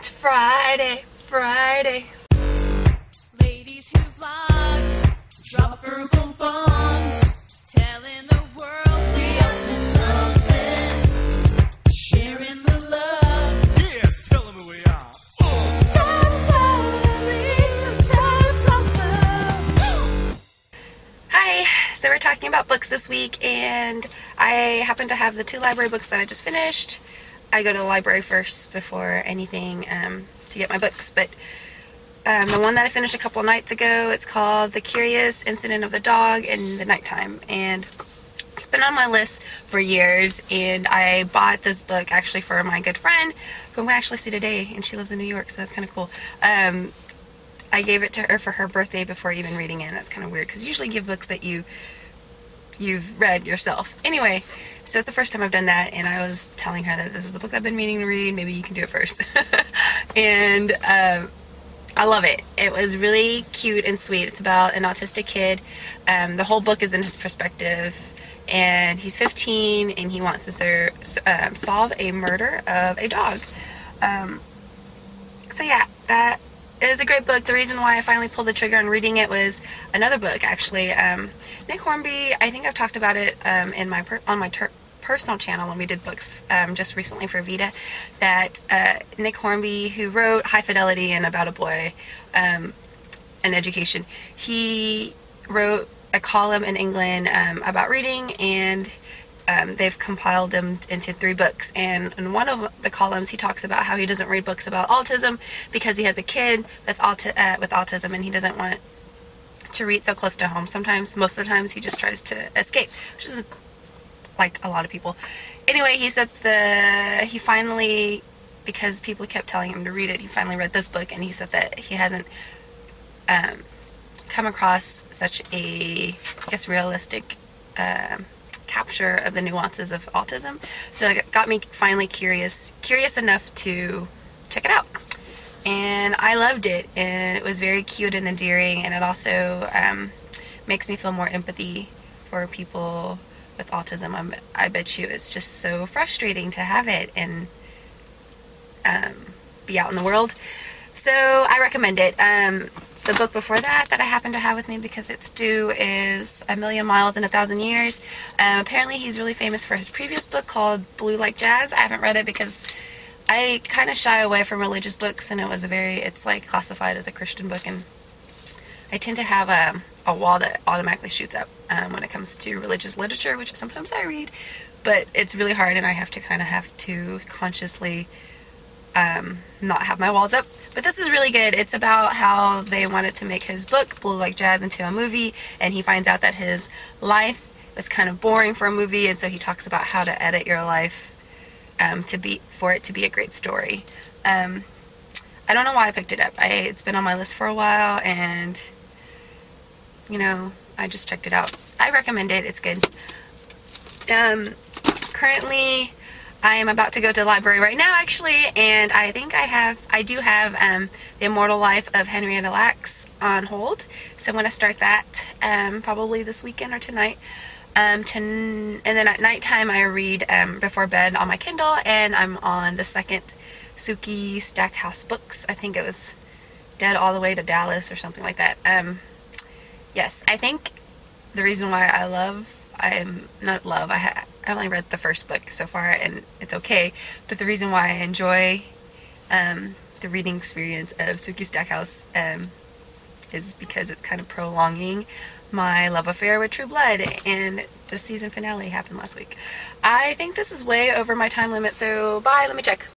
It's Friday, Friday. Ladies who vlog, drop verbal bombs, telling the world we up to something, sharing the love. Yeah, tell them who we are. Sounds awesome. Hi, so we're talking about books this week, and I happen to have the 2 library books that I just finished. I go to the library first before anything to get my books, but the one that I finished a couple of nights ago, it's called The Curious Incident of the Dog in the Nighttime, and it's been on my list for years, and I bought this book actually for my good friend who I'm going to actually see today, and she lives in New York, so that's kind of cool. I gave it to her for her birthday before even reading it, and that's kind of weird because usually you give books that you've read yourself. Anyway, so it's the first time I've done that, and I was telling her that this is a book I've been meaning to read, maybe you can do it first. And I love it. It was really cute and sweet. It's about an autistic kid. The whole book is in his perspective, and he's 15 and he wants to solve a murder of a dog. So yeah, that is a great book. The reason why I finally pulled the trigger on reading it was another book, actually. Nick Hornby, I think I've talked about it in my personal channel when we did books just recently for Vita, that Nick Hornby, who wrote High Fidelity and About a Boy and Education, he wrote a column in England about reading, and they've compiled them into 3 books, and in one of the columns he talks about how he doesn't read books about autism because he has a kid that's with autism, and he doesn't want to read so close to home. Most of the times he just tries to escape, which is like a lot of people. Anyway, he said he finally, because people kept telling him to read it, he finally read this book, and he said that he hasn't come across such a, I guess, realistic capture of the nuances of autism. So it got me finally curious enough to check it out, and I loved it, and it was very cute and endearing, and it also makes me feel more empathy for people with autism. I bet you it's just so frustrating to have it and be out in the world. So I recommend it. The book before that I happen to have with me because it's due is A Million Miles in a Thousand Years. Apparently he's really famous for his previous book called Blue Like Jazz. I haven't read it because I kind of shy away from religious books, and it's like classified as a Christian book, and I tend to have a wall that automatically shoots up when it comes to religious literature, which sometimes I read, but it's really hard, and I have to consciously not have my walls up. But this is really good. It's about how they wanted to make his book Blue Like Jazz into a movie, and he finds out that his life was kind of boring for a movie, and so he talks about how to edit your life for it to be a great story. I don't know why I picked it up. It's been on my list for a while, and I just checked it out. I recommend it. It's good. Currently I am about to go to the library right now, actually, and I think I do have The Immortal Life of Henrietta Lacks on hold, so I'm going to start that probably this weekend or tonight. And then at nighttime I read before bed on my Kindle, and I'm on the second Sookie Stackhouse books. I think it was Dead All the Way to Dallas or something like that. Yes, I think the reason why I only read the first book so far, and it's okay, but the reason why I enjoy the reading experience of Sookie Stackhouse is because it's kind of prolonging my love affair with True Blood, and the season finale happened last week. I think this is way over my time limit, so bye, let me check.